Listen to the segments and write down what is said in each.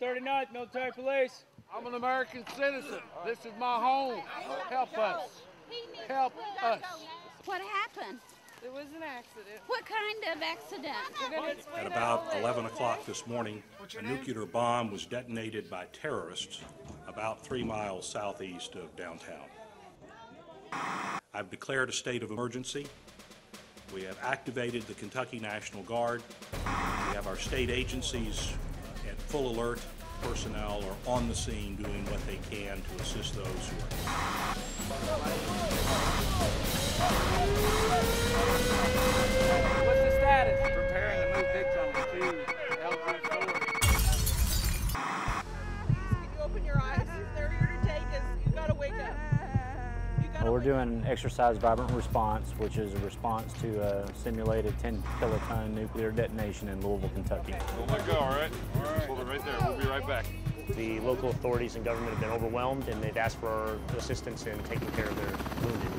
139th Military Police. I'm an American citizen. This is my home. Help us. Help us. What happened? It was an accident. What kind of accident? At about 11 o'clock this morning, a nuclear bomb was detonated by terrorists about 3 miles southeast of downtown. I've declared a state of emergency. We have activated the Kentucky National Guard. We have our state agencies at full alert. Personnel are on the scene doing what they can to assist those who are. What's the status? Preparing to move Vicks on the L2 store. Can you open your eyes? They're here to take us. You gotta wake up. Well, we're doing exercise vibrant response, which is a response to a simulated 10-kiloton nuclear detonation in Louisville, Kentucky. Don't let go, all right? Hold it right there. We'll be right back. The local authorities and government have been overwhelmed, and they've asked for our assistance in taking care of their wounded.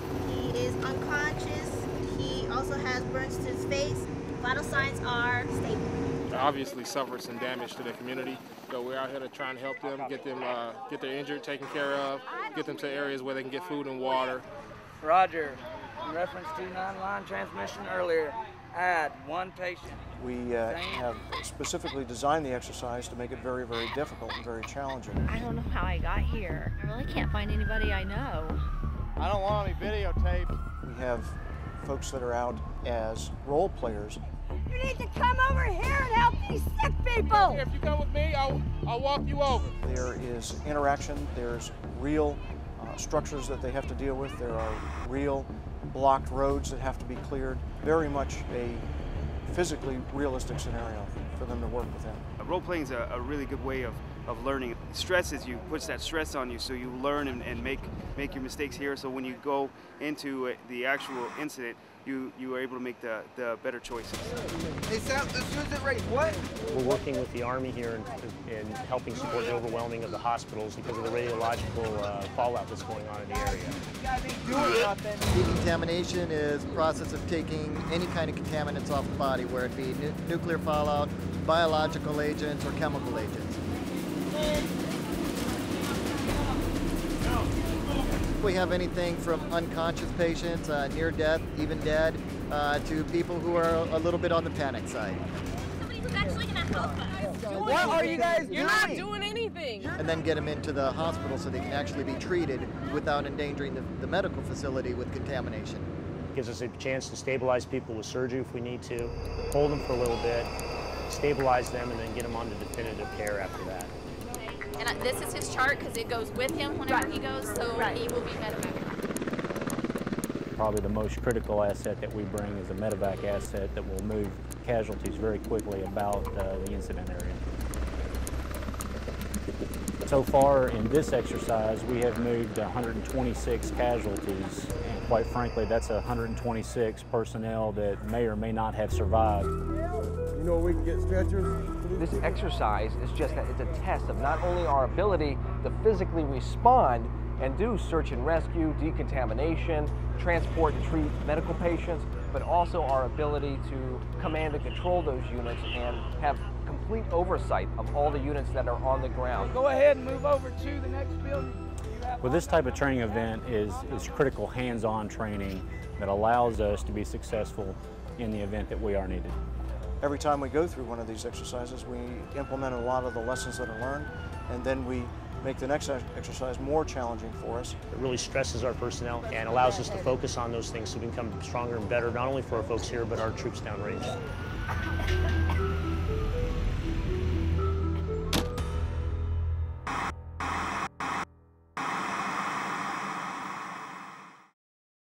He is unconscious. He also has burns to his face. Vital signs are stable. They obviously suffered some damage to the community, so we're out here to try and help them, get their injured taken care of, get them to areas where they can get food and water. Roger. In reference to 9-line transmission earlier, add 1 patient. We have specifically designed the exercise to make it very, very difficult and very challenging. I don't know how I got here. I really can't find anybody I know. I don't want any videotape. We have folks that are out as role players. You need to come over here and help these sick people. If you come with me, I'll walk you over. There is interaction. There's real structures that they have to deal with. There are real blocked roads that have to be cleared. Very much a physically realistic scenario for them to work within. Role-playing is a really good way of learning. Stresses you, puts that stress on you, so you learn and make your mistakes here, so when you go into the actual incident, you are able to make the better choices. Hey Sam, as soon as it's ready, what? We're working with the Army here in helping support the overwhelming of the hospitals because of the radiological fallout that's going on in the area. Decontamination is the process of taking any kind of contaminants off the body, where it be nuclear fallout, biological agents, or chemical agents. We have anything from unconscious patients, near death, even dead, to people who are a little bit on the panic side. Somebody who's actually going to help us. What are you guys doing? You're not doing anything. And then get them into the hospital so they can actually be treated without endangering the medical facility with contamination. Gives us a chance to stabilize people with surgery if we need to, hold them for a little bit, stabilize them, and then get them on to definitive care after that. And this is his chart because it goes with him whenever he goes, so he will be medevac. Probably the most critical asset that we bring is a medevac asset that will move casualties very quickly about the incident area. So far in this exercise, we have moved 126 casualties, and quite frankly, that's 126 personnel that may or may not have survived. You know, we can get stretchers. This exercise is just it's a test of not only our ability to physically respond and do search and rescue, decontamination, transport and treat medical patients, but also our ability to command and control those units and have complete oversight of all the units that are on the ground. Go ahead and move over to the next building. Well, this type of training event is critical hands-on training that allows us to be successful in the event that we are needed. Every time we go through one of these exercises, we implement a lot of the lessons that are learned, and then we make the next exercise more challenging for us. It really stresses our personnel and allows us to focus on those things so we can become stronger and better, not only for our folks here, but our troops downrange.